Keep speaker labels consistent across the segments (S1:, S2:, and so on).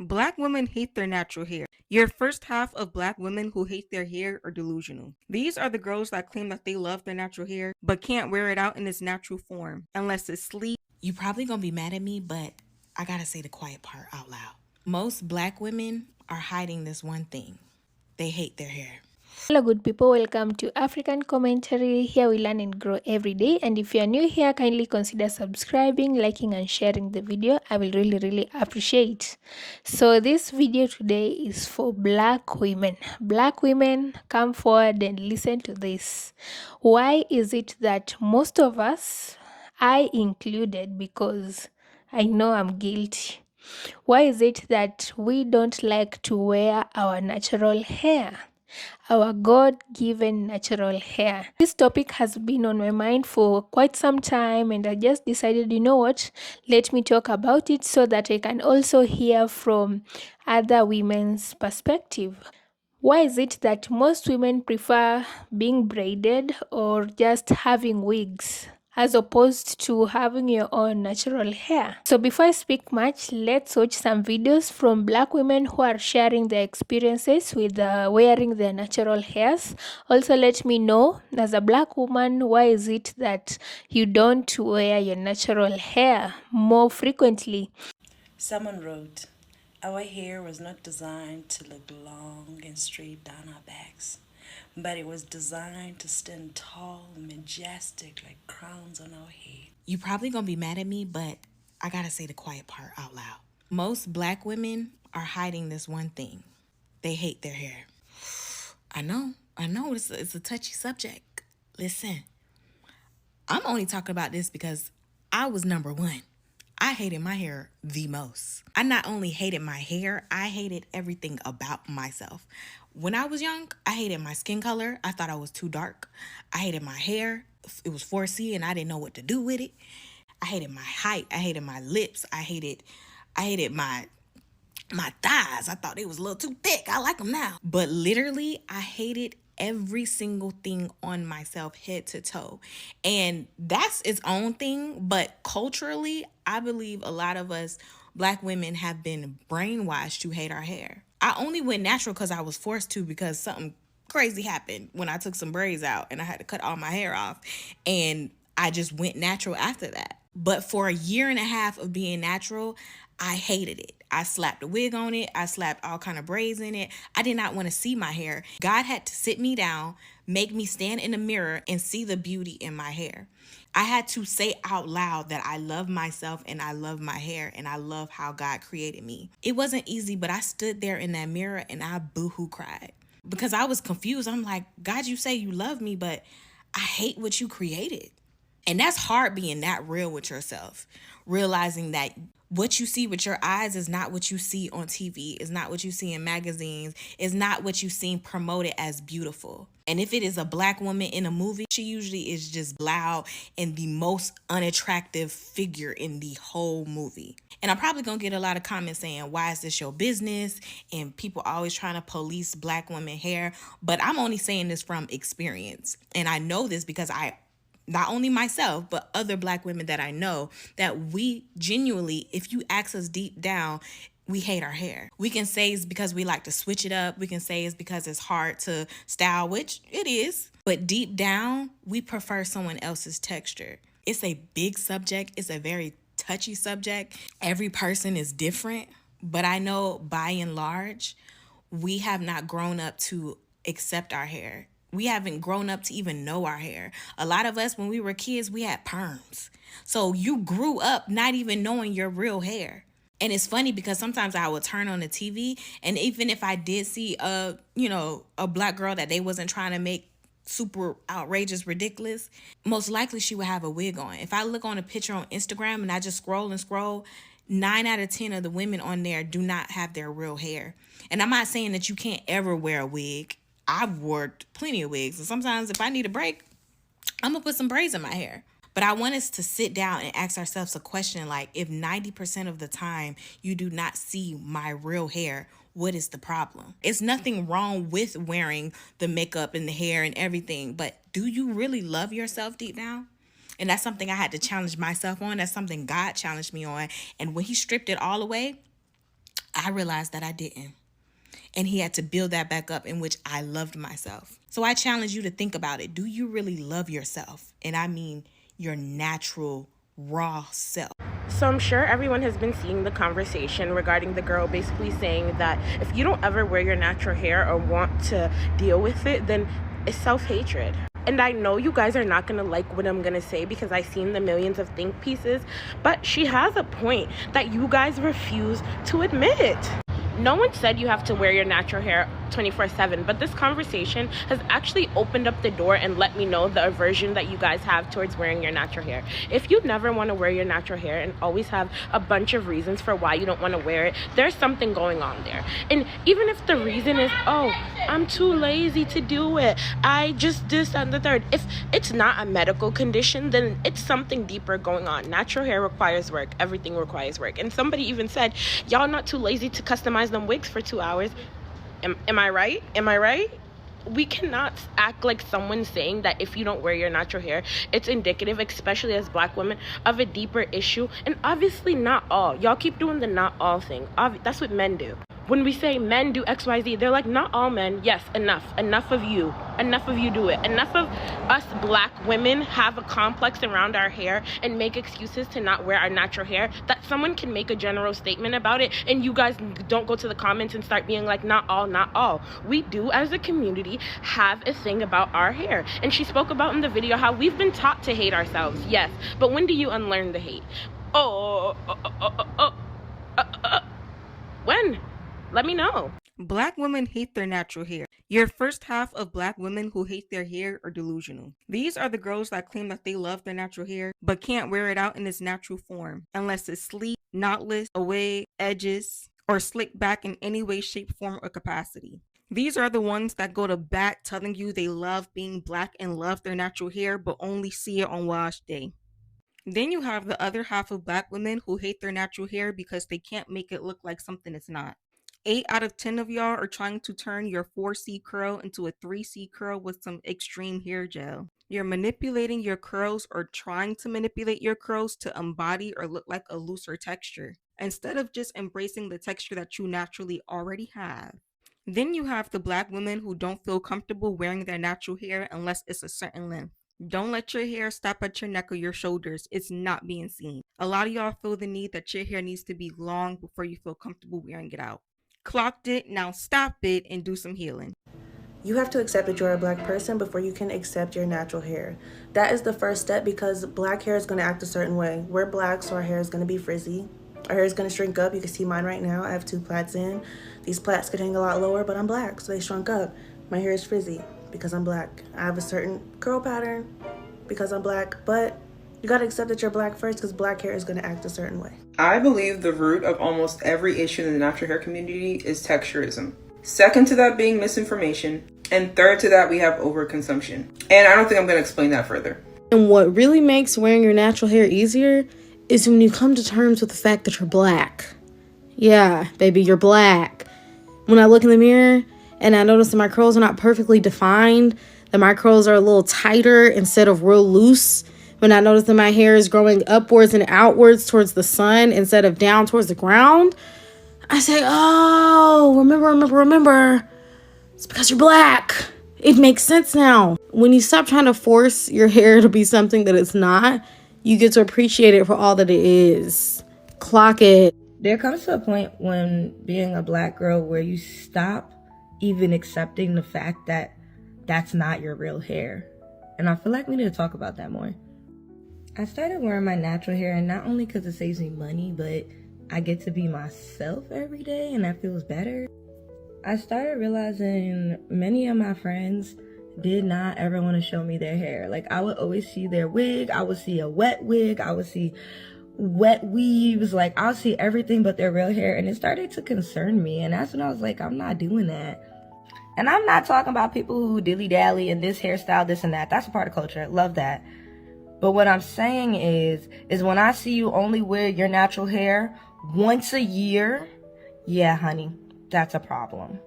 S1: Black women hate their natural hair. Your first half of black women who hate their hair are delusional. These are the girls that claim that they love their natural hair but can't wear it out in its natural form unless it's sleek.
S2: You probably gonna be mad at me, but I gotta say the quiet part out loud. Most black women are hiding this one thing: they hate their hair.
S3: Hello, good people. Welcome to African Commentary. Here we learn and grow every day. And if you are new here, kindly consider subscribing, liking, and sharing the video. I will really appreciate. So, this video today is for black women. Black women, come forward and listen to this. Why is it that most of us, I included, because I know I'm guilty. Why is it that we don't like to wear our natural hair? Our God given natural hair. This topic has been on my mind for quite some time, and I just decided, you know what, let me talk about it so that I can also hear from other women's perspective. Why is it that most women prefer being braided or just having wigs as opposed to having your own natural hair? So before I speak much, let's watch some videos from black women who are sharing their experiences with wearing their natural hairs. Also, let me know, as a black woman, why is it that you don't wear your natural hair more frequently?
S4: Someone wrote, "Our hair was not designed to look long and straight down our backs, but it was designed to stand tall and majestic like crowns on our head."
S2: You probably gonna be mad at me, but I gotta say the quiet part out loud. Most black women are hiding this one thing: they hate their hair. I know, it's a touchy subject. Listen, I'm only talking about this because I was number one. I hated my hair the most. I not only hated my hair, I hated everything about myself. When I was young, I hated my skin color. I thought I was too dark. I hated my hair. It was 4C and I didn't know what to do with it. I hated my height. I hated my lips. I hated my thighs. I thought they was a little too thick. I like them now. But literally, I hated every single thing on myself, head to toe. And that's its own thing. But culturally, I believe a lot of us black women have been brainwashed to hate our hair. I only went natural because I was forced to, because something crazy happened when I took some braids out and I had to cut all my hair off. And I just went natural after that. But for a year and a half of being natural, I hated it. I slapped a wig on it. I slapped all kind of braids in it. I did not want to see my hair. God had to sit me down, make me stand in the mirror and see the beauty in my hair. I had to say out loud that I love myself and I love my hair and I love how God created me. It wasn't easy, but I stood there in that mirror and I boohoo cried because I was confused. I'm like, God, you say you love me, but I hate what you created. And that's hard, being that real with yourself, realizing that what you see with your eyes is not what you see on TV, is not what you see in magazines, is not what you see promoted as beautiful. And if it is a black woman in a movie, she usually is just loud and the most unattractive figure in the whole movie. And I'm probably gonna get a lot of comments saying, why is this your business? And people always trying to police black women hair. But I'm only saying this from experience. And I know this because I not only myself, but other black women that I know, that we genuinely, if you ask us deep down, we hate our hair. We can say it's because we like to switch it up. We can say it's because it's hard to style, which it is. But deep down, we prefer someone else's texture. It's a big subject. It's a very touchy subject. Every person is different. But I know by and large, we have not grown up to accept our hair. We haven't grown up to even know our hair. A lot of us, when we were kids, we had perms. So you grew up not even knowing your real hair. And it's funny because sometimes I would turn on the TV, and even if I did see a black girl that they wasn't trying to make super outrageous, ridiculous, most likely she would have a wig on. If I look on a picture on Instagram and I just scroll and scroll, 9 out of 10 of the women on there do not have their real hair. And I'm not saying that you can't ever wear a wig. I've worn plenty of wigs. And sometimes if I need a break, I'm going to put some braids in my hair. But I want us to sit down and ask ourselves a question like, if 90% of the time you do not see my real hair, what is the problem? It's nothing wrong with wearing the makeup and the hair and everything, but do you really love yourself deep down? And that's something I had to challenge myself on. That's something God challenged me on. And when he stripped it all away, I realized that I didn't. And he had to build that back up, in which I loved myself. So I challenge you to think about it. Do you really love yourself? And I mean your natural, raw self.
S5: So I'm sure everyone has been seeing the conversation regarding the girl basically saying that if you don't ever wear your natural hair or want to deal with it, then it's self-hatred. And I know you guys are not going to like what I'm going to say because I've seen the millions of think pieces, but she has a point that you guys refuse to admit. No one said you have to wear your natural hair 24/7, but this conversation has actually opened up the door and let me know the aversion that you guys have towards wearing your natural hair. If you never want to wear your natural hair and always have a bunch of reasons for why you don't want to wear it, there's something going on there. And even if the reason is, oh, I'm too lazy to do it, I just this and the third, if it's not a medical condition, then it's something deeper going on. Natural hair requires work. Everything requires work. And somebody even said, y'all not too lazy to customize them wigs for 2 hours. Am I right? Am I right? We cannot act like someone saying that if you don't wear your natural hair, it's indicative, especially as Black women, of a deeper issue. And obviously not all. Y'all keep doing the not all thing. That's what men do. When we say men do XYZ, they're like, not all men. Yes, enough of you do it. Enough of us Black women have a complex around our hair and make excuses to not wear our natural hair, that someone can make a general statement about it and you guys don't go to the comments and start being like, not all. We do as a community have a thing about our hair. And she spoke about in the video how we've been taught to hate ourselves. Yes, but when do you unlearn the hate? When? Let me know.
S1: Black women hate their natural hair. Your first half of Black women who hate their hair are delusional. These are the girls that claim that they love their natural hair, but can't wear it out in its natural form, unless it's sleek, knotless, away, edges, or slicked back in any way, shape, form, or capacity. These are the ones that go to bat telling you they love being Black and love their natural hair, but only see it on wash day. Then you have the other half of Black women who hate their natural hair because they can't make it look like something it's not. 8 out of 10 of y'all are trying to turn your 4C curl into a 3C curl with some extreme hair gel. You're manipulating your curls or trying to manipulate your curls to embody or look like a looser texture, instead of just embracing the texture that you naturally already have. Then you have the Black women who don't feel comfortable wearing their natural hair unless it's a certain length. Don't let your hair stop at your neck or your shoulders. It's not being seen. A lot of y'all feel the need that your hair needs to be long before you feel comfortable wearing it out. Clocked it, now stop it and do some healing.
S6: You have to accept that you're a Black person before you can accept your natural hair. That is the first step because Black hair is going to act a certain way. We're Black, so our hair is going to be frizzy. Our hair is going to shrink up. You can see mine right now. I have 2 plaits in. These plaits could hang a lot lower, but I'm Black, so they shrunk up. My hair is frizzy because I'm Black. I have a certain curl pattern because I'm Black, but you gotta accept that you're Black first because Black hair is gonna act a certain way.
S7: I believe the root of almost every issue in the natural hair community is texturism. Second to that being misinformation. And third to that, we have overconsumption. And I don't think I'm gonna explain that further.
S8: And what really makes wearing your natural hair easier is when you come to terms with the fact that you're Black. Yeah, baby, you're Black. When I look in the mirror and I notice that my curls are not perfectly defined, that my curls are a little tighter instead of real loose, when I notice that my hair is growing upwards and outwards towards the sun instead of down towards the ground, I say, oh, remember. It's because you're Black. It makes sense now. When you stop trying to force your hair to be something that it's not, you get to appreciate it for all that it is. Clock it.
S9: There comes to a point when being a Black girl where you stop even accepting the fact that that's not your real hair. And I feel like we need to talk about that more. I started wearing my natural hair, and not only because it saves me money, but I get to be myself every day, and that feels better. I started realizing many of my friends did not ever want to show me their hair. Like, I would always see their wig, I would see a wet wig, I would see wet weaves, like, I'll see everything but their real hair, and it started to concern me, and that's when I was like, I'm not doing that. And I'm not talking about people who dilly-dally and this hairstyle, this and that. That's a part of culture. Love that. But what I'm saying is when I see you only wear your natural hair once a year, yeah, honey, that's a problem.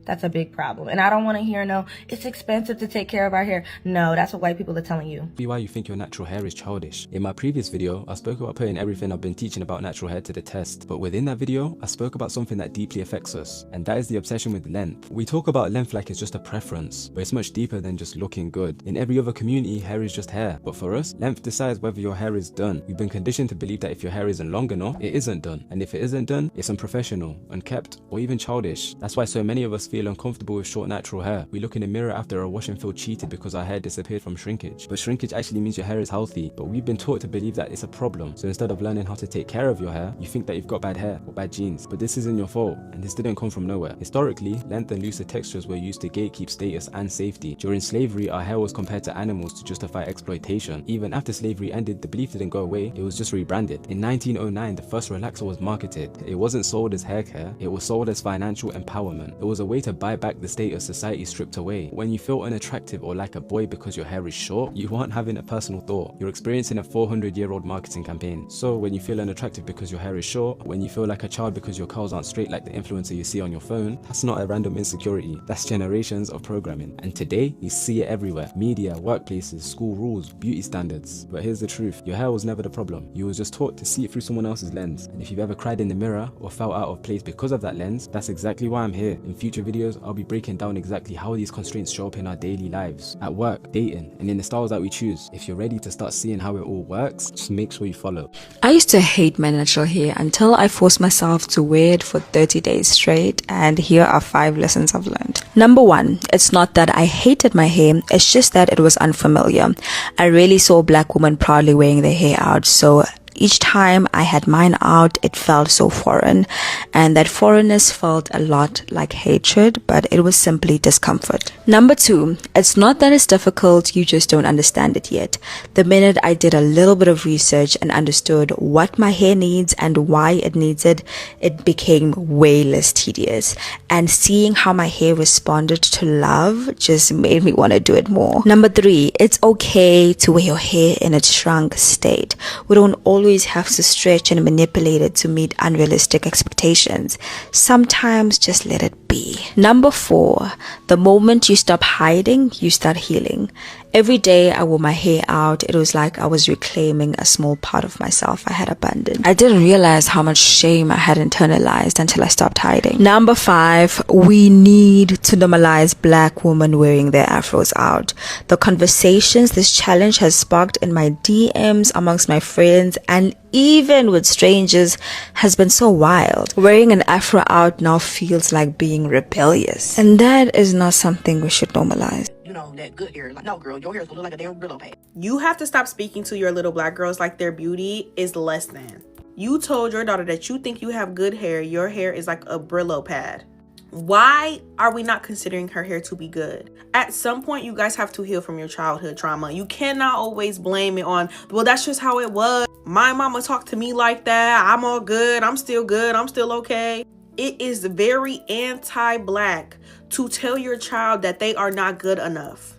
S9: That's a big problem. And I don't want to hear, no, it's expensive to take care of our hair. No, that's what white people are telling you.
S10: Be why you think your natural hair is childish. In my previous video, I spoke about putting everything I've been teaching about natural hair to the test. But within that video, I spoke about something that deeply affects us, and that is the obsession with length. We talk about length like it's just a preference, but it's much deeper than just looking good. In every other community, hair is just hair. But for us, length decides whether your hair is done. We've been conditioned to believe that if your hair isn't long enough, it isn't done. And if it isn't done, it's unprofessional, unkept, or even childish. That's why so many of us feel uncomfortable with short natural hair. We look in the mirror after a wash and feel cheated because our hair disappeared from shrinkage. But shrinkage actually means your hair is healthy, but we've been taught to believe that it's a problem. So instead of learning how to take care of your hair, you think that you've got bad hair or bad genes. But this isn't your fault, and this didn't come from nowhere. Historically, length and looser textures were used to gatekeep status and safety. During slavery, our hair was compared to animals to justify exploitation. Even after slavery ended, the belief didn't go away, it was just rebranded. In 1909, the first relaxer was marketed. It wasn't sold as hair care, it was sold as financial empowerment. It was a way to buy back the status society stripped away. When you feel unattractive or like a boy because your hair is short, you aren't having a personal thought. You're experiencing a 400-year-old marketing campaign. So when you feel unattractive because your hair is short, when you feel like a child because your curls aren't straight like the influencer you see on your phone, that's not a random insecurity. That's generations of programming. And today, you see it everywhere. Media, workplaces, school rules, beauty standards. But here's the truth. Your hair was never the problem. You was just taught to see it through someone else's lens. And if you've ever cried in the mirror or felt out of place because of that lens, that's exactly why I'm here. In future videos, I'll be breaking down exactly how these constraints show up in our daily lives, at work, dating, and in the styles that we choose. If you're ready to start seeing how it all works, just make sure you follow.
S11: I used to hate my natural hair until I forced myself to wear it for 30 days straight, and here are 5 lessons I've learned. Number 1, it's not that I hated my hair, it's just that it was unfamiliar. I rarely saw black women proudly wearing their hair out, so each time I had mine out, it felt so foreign, and that foreignness felt a lot like hatred, but it was simply discomfort. Number 2, it's not that it's difficult, you just don't understand it yet. The minute I did a little bit of research and understood what my hair needs and why it needs it, it became way less tedious, and seeing how my hair responded to love just made me want to do it more. Number 3, it's okay to wear your hair in its shrunk state. We don't always have to stretch and manipulate it to meet unrealistic expectations. Sometimes just let it be. Number 4, the moment you stop hiding, you start healing. Every day I wore my hair out, it was like I was reclaiming a small part of myself I had abandoned. I didn't realize how much shame I had internalized until I stopped hiding. Number 5, we need to normalize black women wearing their afros out. The conversations this challenge has sparked in my DMs amongst my friends and even with strangers has been so wild. Wearing an afro out now feels like being rebellious, and that is not something we should normalize.
S12: You know, that good hair. Like, no, girl, your hair's gonna look like a damn Brillo pad.
S6: You have to stop speaking to your little black girls like their beauty is less than. You told your daughter that you think you have good hair, your hair is like a Brillo pad. Why are we not considering her hair to be good? At some point, you guys have to heal from your childhood trauma. You cannot always blame it on, well, that's just how it was. My mama talked to me like that. I'm all good. I'm still okay. It is very anti-black to tell your child that they are not good enough.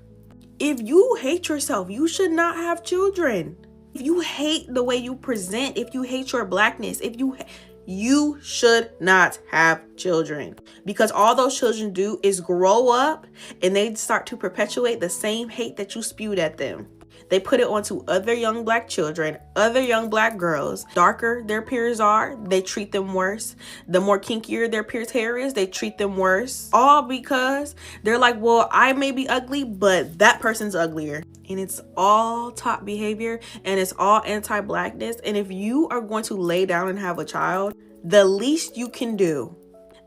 S6: If you hate yourself, you should not have children. If you hate the way you present, if you hate your blackness, you should not have children, because all those children do is grow up and they start to perpetuate the same hate that you spewed at them. They put it onto other young black children, other young black girls. Darker their peers are, they treat them worse. The more kinkier their peers' hair is, they treat them worse. All because they're like, well, I may be ugly, but that person's uglier. And it's all top behavior, and it's all anti-blackness. And if you are going to lay down and have a child, the least you can do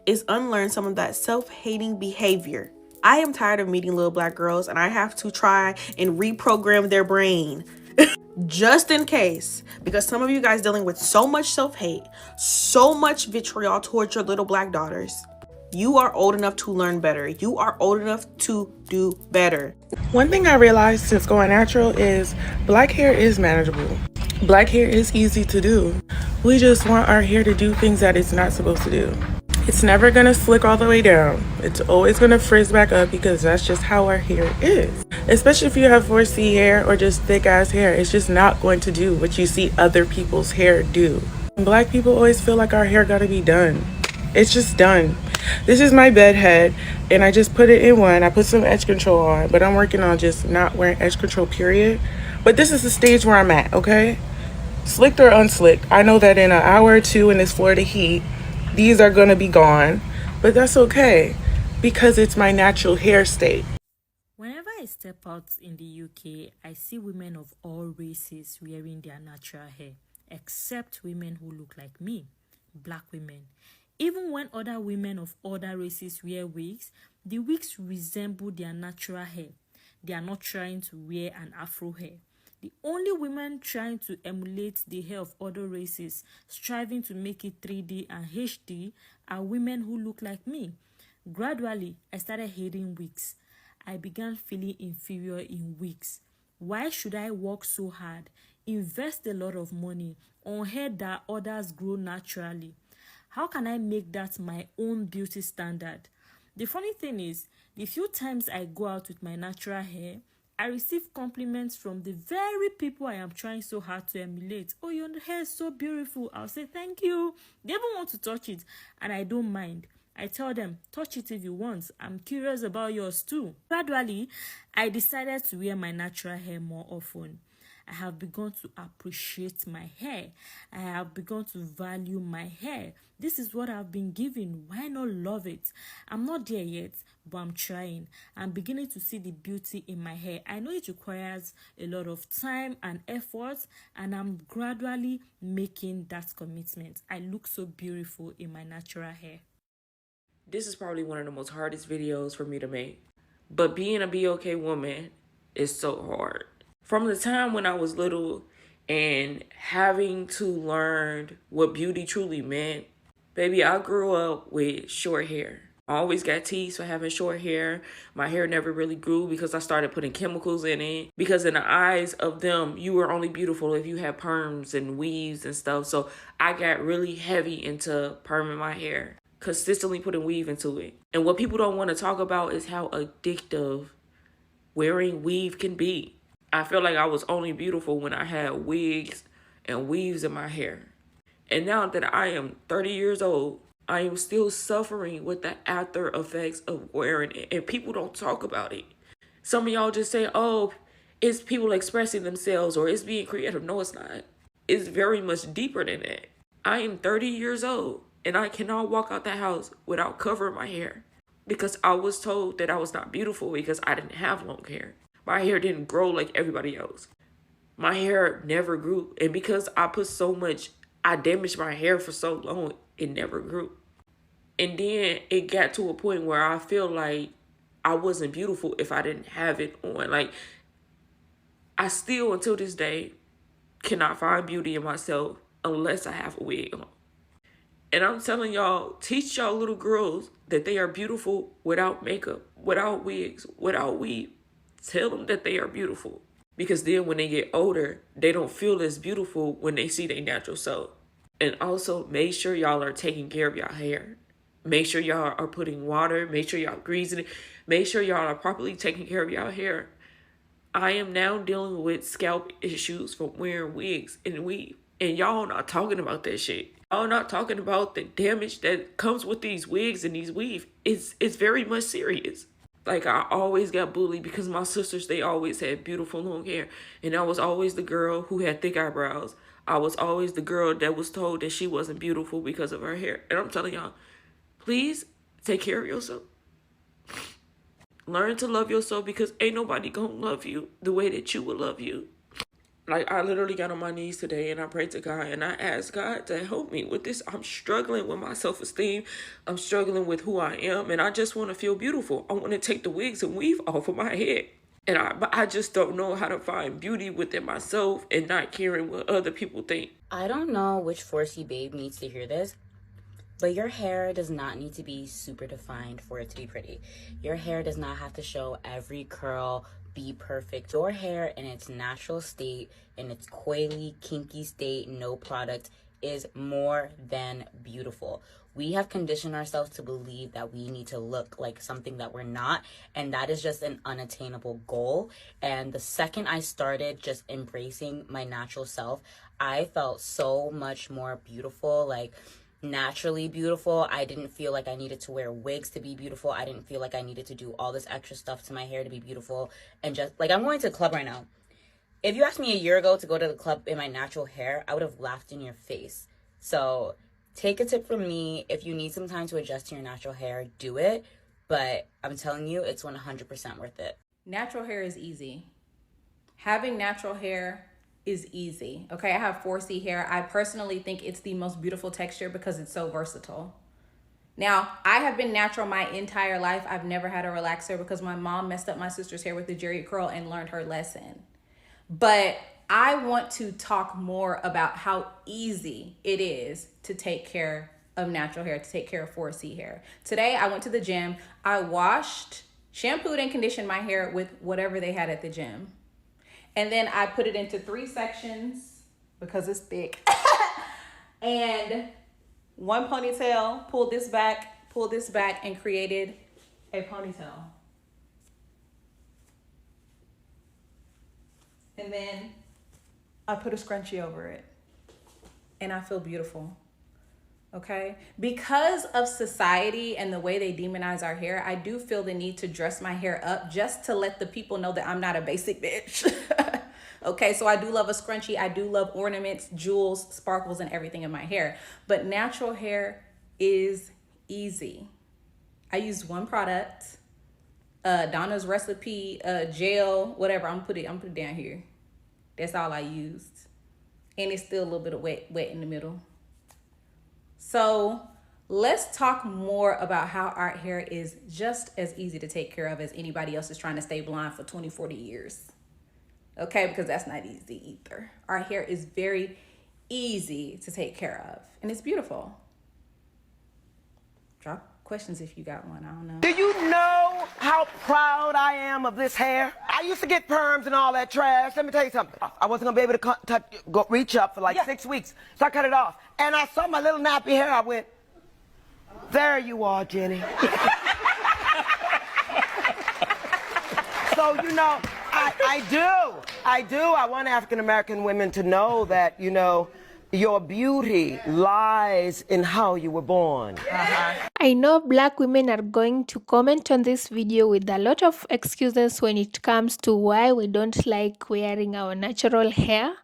S6: is unlearn some of that self-hating behavior. I am tired of meeting little black girls, and I have to try and reprogram their brain just in case, because some of you guys dealing with so much self-hate, so much vitriol towards your little black daughters. You are old enough to learn better. You are old enough to do better.
S13: One thing I realized since going natural is black hair is manageable. Black hair is easy to do. We just want our hair to do things that it's not supposed to do. It's never gonna slick all the way down. It's always gonna frizz back up because that's just how our hair is. Especially if you have 4C hair or just thick ass hair, it's just not going to do what you see other people's hair do. Black people always feel like our hair gotta be done. It's just done. This is my bed head, and I just put it in one. I put some edge control on, but I'm working on just not wearing edge control, period. But this is the stage where I'm at, okay? Slicked or unslicked, I know that in an hour or two in this Florida heat, these are gonna be gone, but that's okay because it's my natural hair state.
S14: Whenever I step out in the UK, I see women of all races wearing their natural hair, except women who look like me, black women. Even when other women of other races wear wigs, the wigs resemble their natural hair. They are not trying to wear an afro hair. The only women trying to emulate the hair of other races, striving to make it 3D and HD, are women who look like me. Gradually, I started hating wigs. I began feeling inferior in wigs. Why should I work so hard, invest a lot of money on hair that others grow naturally? How can I make that my own beauty standard? The funny thing is, the few times I go out with my natural hair, I receive compliments from the very people I am trying so hard to emulate. Oh, your hair is so beautiful. I'll say thank you. They even want to touch it, and I don't mind. I tell them, touch it if you want. I'm curious about yours too. Gradually, I decided to wear my natural hair more often. I have begun to appreciate my hair. I have begun to value my hair. This is what I've been given. Why not love it? I'm not there yet, but I'm trying. I'm beginning to see the beauty in my hair. I know it requires a lot of time and effort, and I'm gradually making that commitment. I look so beautiful in my natural hair.
S5: This is probably one of the most hardest videos for me to make. But being a BOK woman is so hard. From the time when I was little and having to learn what beauty truly meant, baby, I grew up with short hair. I always got teased for having short hair. My hair never really grew because I started putting chemicals in it. Because in the eyes of them, you were only beautiful if you had perms and weaves and stuff. So I got really heavy into perming my hair, consistently putting weave into it. And what people don't want to talk about is how addictive wearing weave can be. I feel like I was only beautiful when I had wigs and weaves in my hair. And now that I am 30 years old, I am still suffering with the after effects of wearing it. And people don't talk about it. Some of y'all just say, oh, it's people expressing themselves or it's being creative. No, it's not. It's very much deeper than that. I am 30 years old and I cannot walk out the house without covering my hair because I was told that I was not beautiful because I didn't have long hair. My hair didn't grow like everybody else. My hair never grew. And because I damaged my hair for so long, it never grew. And then it got to a point where I feel like I wasn't beautiful if I didn't have it on. Like, I still, until this day, cannot find beauty in myself unless I have a wig on. And I'm telling y'all, teach y'all little girls that they are beautiful without makeup, without wigs, without weave. Tell them that they are beautiful. Because then when they get older, they don't feel as beautiful when they see their natural self. And also, make sure y'all are taking care of y'all hair. Make sure y'all are putting water. Make sure y'all greasing it. Make sure y'all are properly taking care of y'all hair. I am now dealing with scalp issues from wearing wigs and weave. And y'all not talking about that shit. Y'all not talking about the damage that comes with these wigs and these weave. It's very much serious. Like, I always got bullied because my sisters, they always had beautiful long hair. And I was always the girl who had thick eyebrows. I was always the girl that was told that she wasn't beautiful because of her hair. And I'm telling y'all, please take care of yourself. Learn to love yourself because ain't nobody gonna love you the way that you would love you. Like, I literally got on my knees today and I prayed to God and I asked God to help me with this. I'm struggling with my self-esteem. I'm struggling with who I am. And I just want to feel beautiful. I want to take the wigs and weave off of my head. And I just don't know how to find beauty within myself and not caring what other people think.
S15: I don't know which 4C babe needs to hear this, but your hair does not need to be super defined for it to be pretty. Your hair does not have to show every curl, be perfect. Your hair in its natural state, in its coily, kinky state, no product, is more than beautiful. We have conditioned ourselves to believe that we need to look like something that we're not, and that is just an unattainable goal. And the second I started just embracing my natural self, I felt so much more beautiful. Like, naturally beautiful. I didn't feel like I needed to wear wigs to be beautiful. I didn't feel like I needed to do all this extra stuff to my hair to be beautiful. And just like, I'm going to the club right now. If you asked me a year ago to go to the club in my natural hair, I would have laughed in your face. So take a tip from me. If you need some time to adjust to your natural hair, do it. But I'm telling you, it's 100% worth it.
S16: Natural hair is easy. Having natural hair is easy. Okay, I have 4C hair. I personally think it's the most beautiful texture because it's so versatile. Now, I have been natural my entire life. I've never had a relaxer because my mom messed up my sister's hair with the Jerry curl and learned her lesson. But I want to talk more about how easy it is to take care of natural hair, to take care of 4C hair. Today, I went to the gym. I washed, shampooed, and conditioned my hair with whatever they had at the gym. And then I put it into 3 sections because it's thick. And one ponytail, pulled this back, and created a ponytail. And then I put a scrunchie over it. And I feel beautiful. Okay? Because of society and the way they demonize our hair, I do feel the need to dress my hair up just to let the people know that I'm not a basic bitch. Okay, so I do love a scrunchie. I do love ornaments, jewels, sparkles, and everything in my hair. But natural hair is easy. I used one product, Donna's Recipe gel, whatever. I'm put it down here. That's all I used, and it's still a little bit of wet in the middle. So let's talk more about how our hair is just as easy to take care of as anybody else is trying to stay blonde for 20, 40 years. Okay, because that's not easy either. Our hair is very easy to take care of, and it's beautiful. Drop questions if you got one. I don't know.
S12: Do you know how proud I am of this hair? I used to get perms and all that trash. Let me tell you something. I wasn't gonna be able to reach up for like 6 weeks, so I cut it off. And I saw my little nappy hair. I went, there you are, Jenny. So, you know, I do. I want African American women to know that, you know, your beauty lies in how you were born.
S3: I know black women are going to comment on this video with a lot of excuses when it comes to why we don't like wearing our natural hair.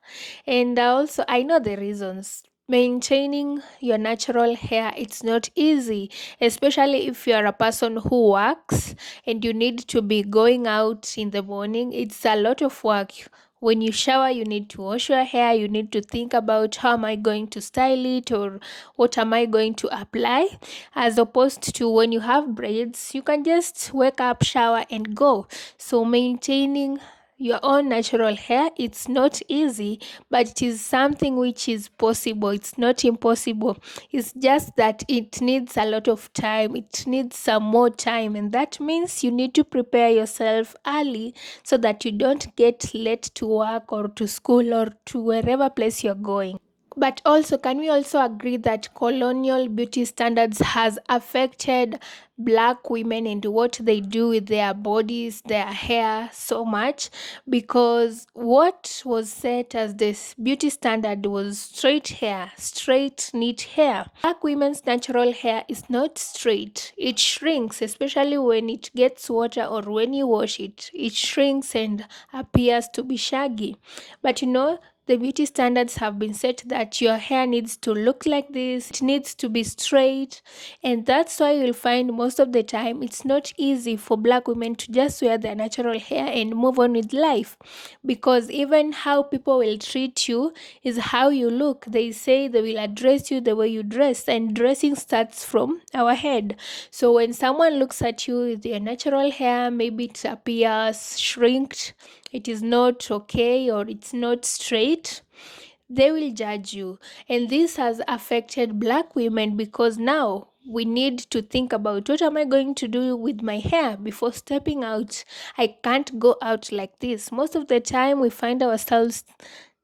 S3: And also, I know the reasons. Maintaining your natural hair, it's not easy, especially if you are a person who works and you need to be going out in the morning. It's a lot of work. When you shower, you need to wash your hair, you need to think about how am I going to style it or what am I going to apply, as opposed to when you have braids, you can just wake up, shower, and go. So maintaining your own natural hair, it's not easy, but it is something which is possible. It's not impossible. It's just that it needs a lot of time. It needs some more time, and that means you need to prepare yourself early so that you don't get late to work or to school or to wherever place you're going. But also, can we also agree that colonial beauty standards has affected black women and what they do with their bodies, their hair so much? Because what was set as this beauty standard was straight hair, straight, neat hair. Black women's natural hair is not straight. It shrinks, especially when it gets water or when you wash it. It shrinks and appears to be shaggy. But you know, the beauty standards have been set that your hair needs to look like this, it needs to be straight, and that's why you'll find most of the time it's not easy for black women to just wear their natural hair and move on with life, because even how people will treat you is how you look. They say they will address you the way you dress, and dressing starts from our head. So when someone looks at you with your natural hair, maybe it appears shrinked, it is not okay, or it's not straight, they will judge you. And this has affected black women because now we need to think about what am I going to do with my hair before stepping out. I can't go out like this. Most of the time we find ourselves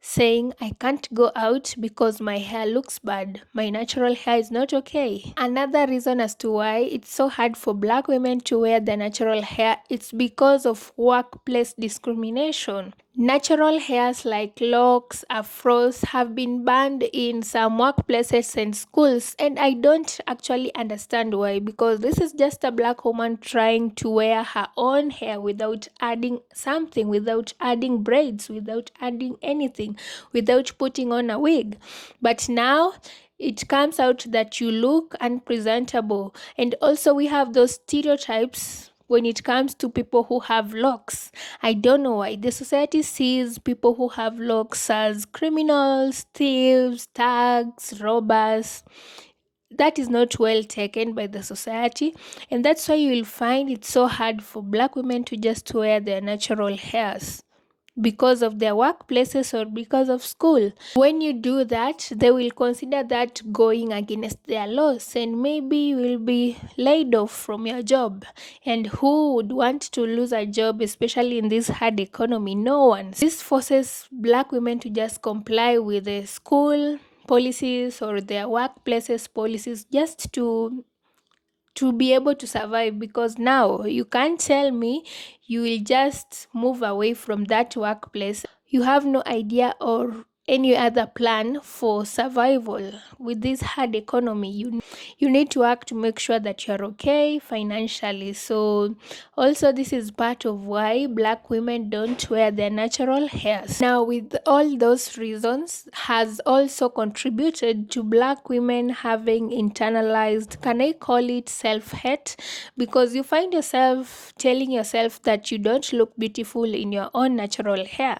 S3: saying I can't go out because my hair looks bad. My natural hair is not okay. Another reason as to why it's so hard for black women to wear their natural hair, it's because of workplace discrimination. Natural hairs like locks, afros have been banned in some workplaces and schools, and I don't actually understand why, because this is just a black woman trying to wear her own hair without adding something, without adding braids, without adding anything, without putting on a wig. But now it comes out that you look unpresentable, and also we have those stereotypes when it comes to people who have locks. I don't know why the society sees people who have locks as criminals, thieves, thugs, robbers. That is not well taken by the society, and that's why you will find it so hard for black women to just wear their natural hairs because of their workplaces or because of school. When you do that, they will consider that going against their laws, and maybe you will be laid off from your job. And who would want to lose a job, especially in this hard economy? No one. This forces black women to just comply with the school policies or their workplaces policies just to be able to survive, because now you can't tell me you will just move away from that workplace. You have no idea or any other plan for survival with this hard economy. You need to work to make sure that you're okay financially. So also this is part of why black women don't wear their natural hairs. Now, with all those reasons has also contributed to black women having internalized, can I call it, self-hate, because you find yourself telling yourself that you don't look beautiful in your own natural hair.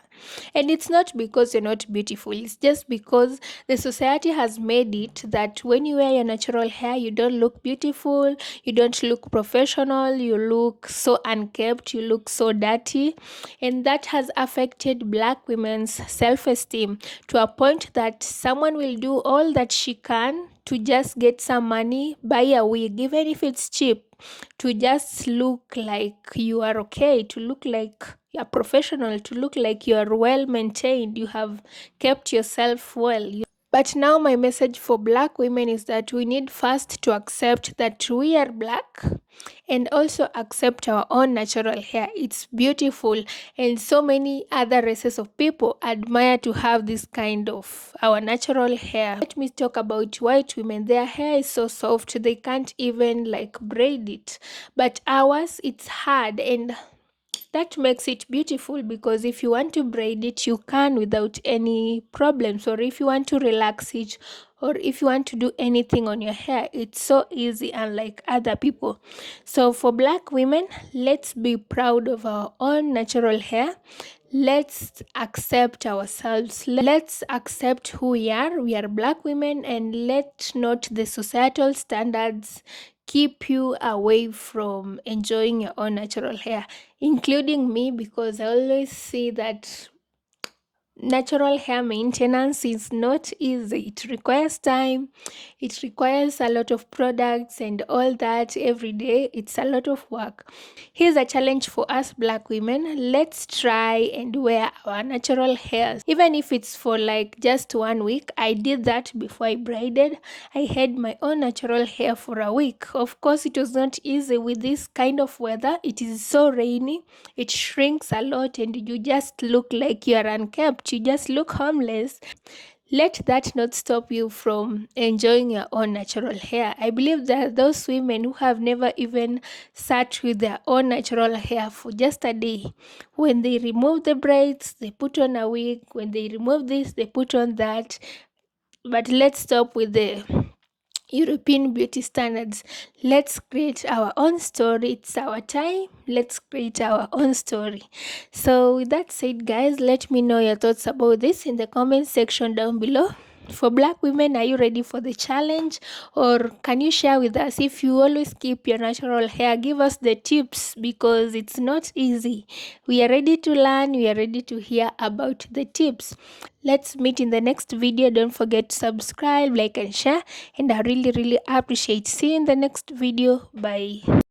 S3: And it's not because you're not beautiful, it's just because the society has made it that when you wear your natural hair, you don't look beautiful, you don't look professional, you look so unkempt, you look so dirty. And that has affected black women's self-esteem to a point that someone will do all that she can to just get some money, buy a wig, even if it's cheap, to just look like you are okay, to look like you're professional, to look like you are well maintained, you have kept yourself well. But now my message for black women is that we need first to accept that we are black, and also accept our own natural hair. It's beautiful, and so many other races of people admire to have this kind of our natural hair. Let me talk about white women. Their hair is so soft, they can't even like braid it. But ours, it's hard, and that makes it beautiful, because if you want to braid it, you can without any problems, or if you want to relax it, or if you want to do anything on your hair, it's so easy, unlike other people. So for black women, let's be proud of our own natural hair. Let's accept ourselves. Let's accept who we are. We are black women, and let not the societal standards keep you away from enjoying your own natural hair, including me, because I always see that natural hair maintenance is not easy. It requires time, it requires a lot of products and all that every day. It's a lot of work. Here's a challenge for us black women. Let's try and wear our natural hairs, even if it's for like just 1 week. I did that before I braided. I had my own natural hair for a week. Of course, it was not easy with this kind of weather. It is so rainy, it shrinks a lot, and you just look like you are unkempt. You just look homeless. Let that not stop you from enjoying your own natural hair. I believe that those women who have never even sat with their own natural hair for just a day, when they remove the braids, they put on a wig. When they remove this, they put on that. But let's stop with the European beauty standards. Let's create our own story. It's our time. Let's create our own story. So with that said, guys, let me know your thoughts about this in the comment section down below. For black women, are you ready for the challenge, or can you share with us if you always keep your natural hair? Give us the tips, because it's not easy. We are ready to learn, we are ready to hear about the tips. Let's meet in the next video. Don't forget to subscribe, like and share, and I really appreciate. See you in the next video. Bye.